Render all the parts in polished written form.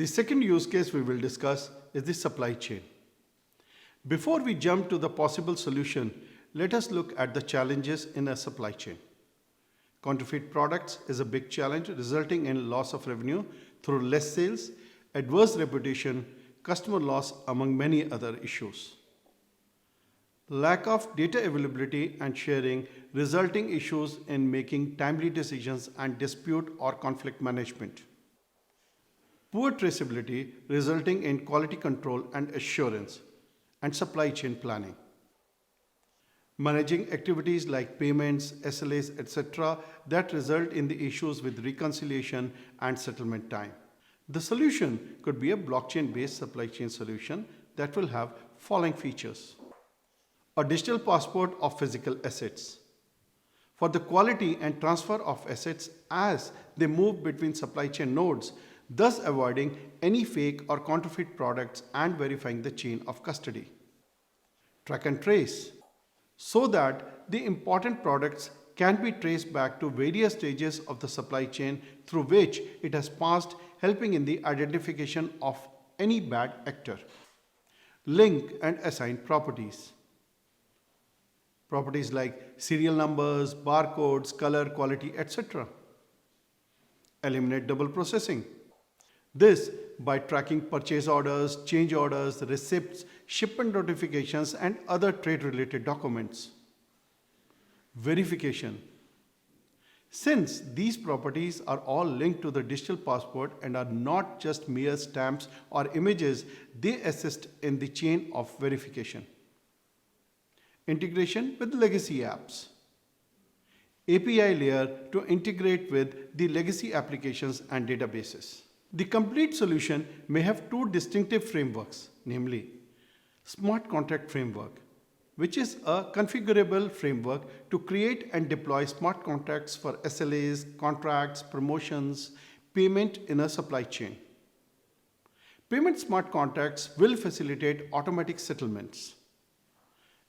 The second use case we will discuss is the supply chain. Before we jump to the possible solution, let us look at the challenges in a supply chain. Counterfeit products is a big challenge, resulting in loss of revenue through less sales, adverse reputation, customer loss, among many other issues. Lack of data availability and sharing, resulting issues in making timely decisions and dispute or conflict management. Poor traceability, resulting in quality control and assurance, and supply chain planning. Managing activities like payments, SLAs, etc. that result in the issues with reconciliation and settlement time. The solution could be a blockchain-based supply chain solution that will have following features. A digital passport of physical assets. For the quality and transfer of assets as they move between supply chain nodes, thus avoiding any fake or counterfeit products and verifying the chain of custody. Track and trace, so that the important products can be traced back to various stages of the supply chain through which it has passed, helping in the identification of any bad actor. Link and assign properties. Properties like serial numbers, barcodes, color, quality, etc. Eliminate double processing. This by tracking purchase orders, change orders, receipts, shipment notifications, and other trade-related documents. Verification. Since these properties are all linked to the digital passport and are not just mere stamps or images, they assist in the chain of verification. Integration with legacy apps. API layer to integrate with the legacy applications and databases. The complete solution may have two distinctive frameworks, namely Smart Contract Framework, which is a configurable framework to create and deploy smart contracts for SLAs, contracts, promotions, payment in a supply chain. Payment smart contracts will facilitate automatic settlements.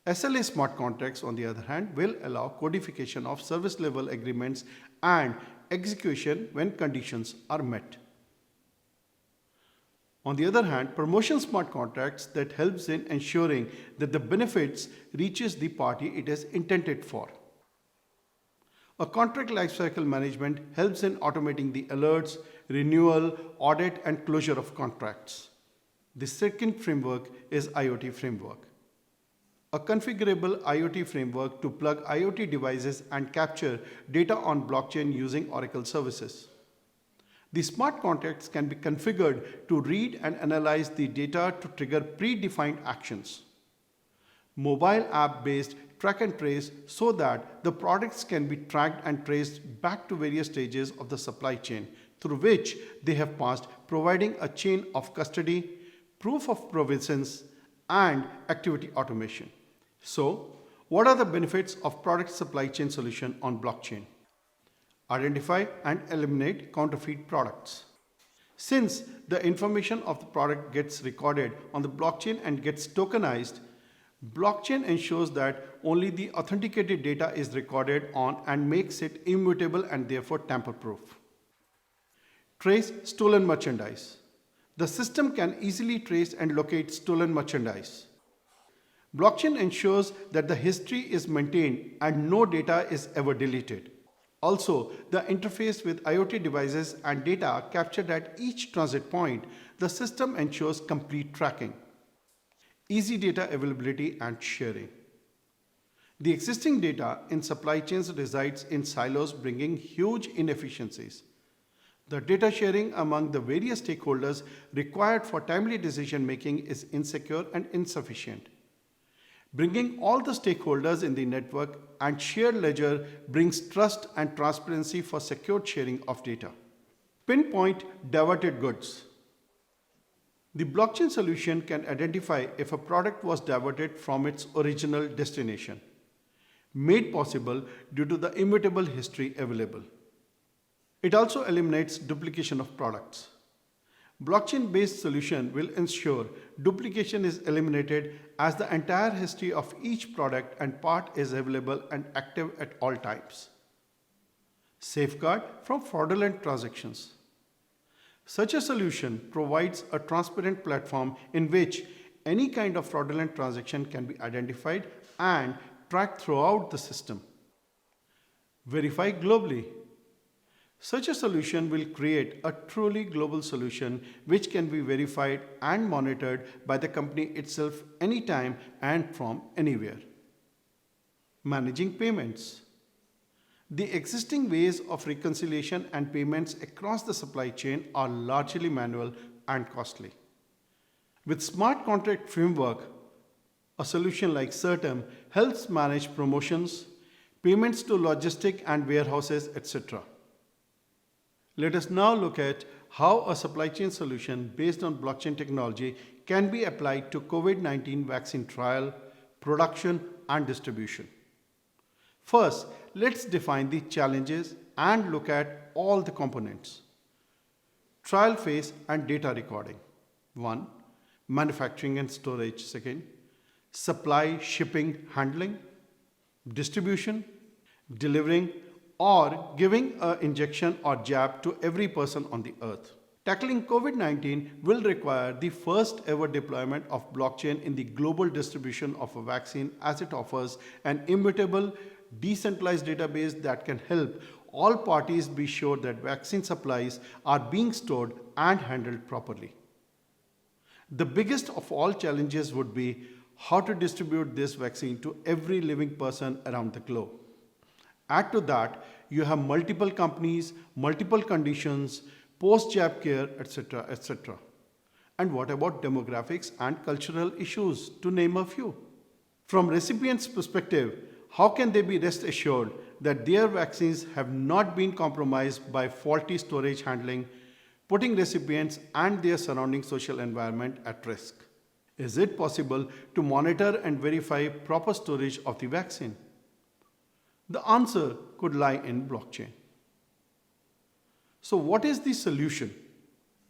SLA smart contracts, on the other hand, will allow codification of service level agreements and execution when conditions are met. On the other hand, promotion smart contracts that helps in ensuring that the benefits reaches the party it is intended for. A contract lifecycle management helps in automating the alerts, renewal, audit, and closure of contracts. The second framework is IoT framework. A configurable IoT framework to plug IoT devices and capture data on blockchain using Oracle services. The smart contracts can be configured to read and analyze the data to trigger predefined actions. Mobile app-based track and trace so that the products can be tracked and traced back to various stages of the supply chain through which they have passed, providing a chain of custody, proof of provenance, and activity automation. So, what are the benefits of product supply chain solution on blockchain? Identify and eliminate counterfeit products. Since the information of the product gets recorded on the blockchain and gets tokenized, blockchain ensures that only the authenticated data is recorded on and makes it immutable and therefore tamper-proof. Trace stolen merchandise. The system can easily trace and locate stolen merchandise. Blockchain ensures that the history is maintained and no data is ever deleted. Also, the interface with IoT devices and data captured at each transit point, the system ensures complete tracking, easy data availability and sharing. The existing data in supply chains resides in silos, bringing huge inefficiencies. The data sharing among the various stakeholders required for timely decision making is insecure and insufficient. Bringing all the stakeholders in the network and shared ledger brings trust and transparency for secured sharing of data. Pinpoint diverted goods. The blockchain solution can identify if a product was diverted from its original destination, made possible due to the immutable history available. It also eliminates duplication of products. Blockchain-based solution will ensure duplication is eliminated as the entire history of each product and part is available and active at all times. Safeguard from fraudulent transactions. Such a solution provides a transparent platform in which any kind of fraudulent transaction can be identified and tracked throughout the system. Verify globally. Such a solution will create a truly global solution which can be verified and monitored by the company itself anytime and from anywhere. Managing payments. The existing ways of reconciliation and payments across the supply chain are largely manual and costly. With smart contract framework, a solution like CERTEM helps manage promotions, payments to logistic and warehouses, etc. Let us now look at how a supply chain solution based on blockchain technology can be applied to COVID-19 vaccine trial, production, and distribution. First, let's define the challenges and look at all the components. Trial phase and data recording. 1. Manufacturing and storage. 2. Supply, shipping, handling. Distribution, delivering or giving an injection or jab to every person on the earth. Tackling COVID-19 will require the first ever deployment of blockchain in the global distribution of a vaccine, as it offers an immutable, decentralized database that can help all parties be sure that vaccine supplies are being stored and handled properly. The biggest of all challenges would be how to distribute this vaccine to every living person around the globe. Add to that, you have multiple companies, multiple conditions, post-jab care, etc., etc. And what about demographics and cultural issues, to name a few? From recipients' perspective, how can they be rest assured that their vaccines have not been compromised by faulty storage handling, putting recipients and their surrounding social environment at risk? Is it possible to monitor and verify proper storage of the vaccine? The answer could lie in blockchain. So what is the solution?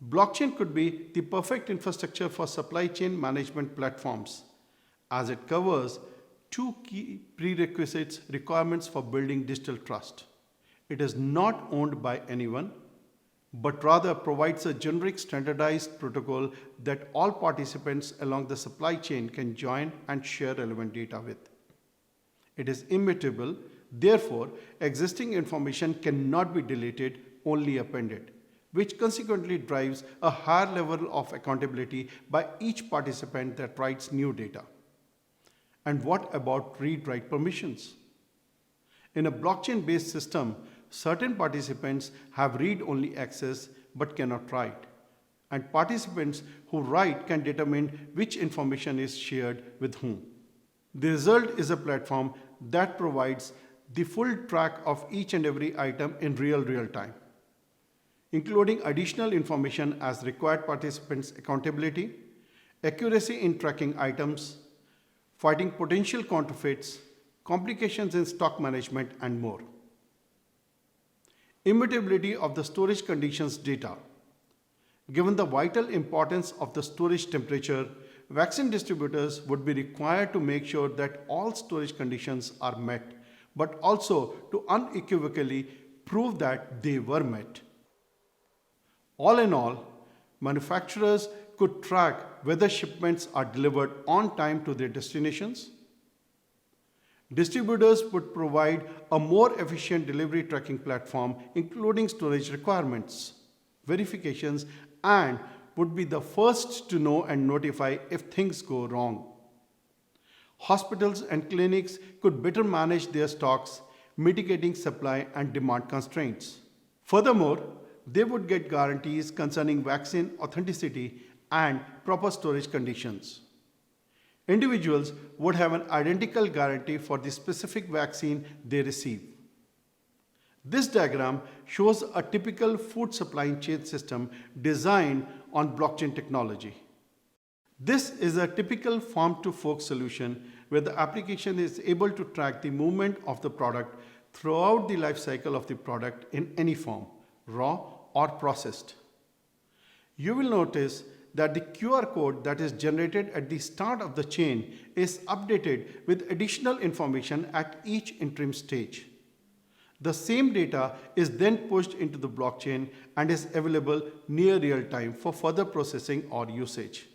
Blockchain could be the perfect infrastructure for supply chain management platforms, as it covers two key prerequisites requirements for building digital trust. It is not owned by anyone, but rather provides a generic standardized protocol that all participants along the supply chain can join and share relevant data with. It is immutable, therefore, existing information cannot be deleted, only appended, which consequently drives a higher level of accountability by each participant that writes new data. And what about read-write permissions? In a blockchain-based system, certain participants have read-only access but cannot write. And participants who write can determine which information is shared with whom. The result is a platform that provides the full track of each and every item in real time, including additional information as required participants' accountability, accuracy in tracking items, fighting potential counterfeits, complications in stock management, and more. Immutability of the storage conditions data. Given the vital importance of the storage temperature, vaccine distributors would be required to make sure that all storage conditions are met, but also to unequivocally prove that they were met. All in all, manufacturers could track whether shipments are delivered on time to their destinations. Distributors would provide a more efficient delivery tracking platform, including storage requirements, verifications, and would be the first to know and notify if things go wrong. Hospitals and clinics could better manage their stocks, mitigating supply and demand constraints. Furthermore, they would get guarantees concerning vaccine authenticity and proper storage conditions. Individuals would have an identical guarantee for the specific vaccine they receive. This diagram shows a typical food supply chain system designed on blockchain technology. This is a typical farm-to-fork solution where the application is able to track the movement of the product throughout the life cycle of the product in any form, raw or processed. You will notice that the QR code that is generated at the start of the chain is updated with additional information at each interim stage. The same data is then pushed into the blockchain and is available near real time for further processing or usage.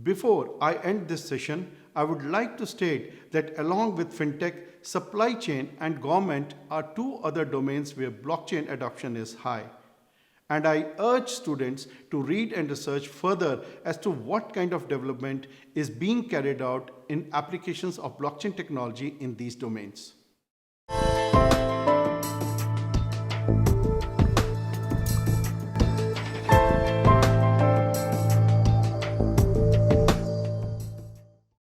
Before I end this session, I would like to state that along with fintech, supply chain and government are two other domains where blockchain adoption is high. And I urge students to read and research further as to what kind of development is being carried out in applications of blockchain technology in these domains.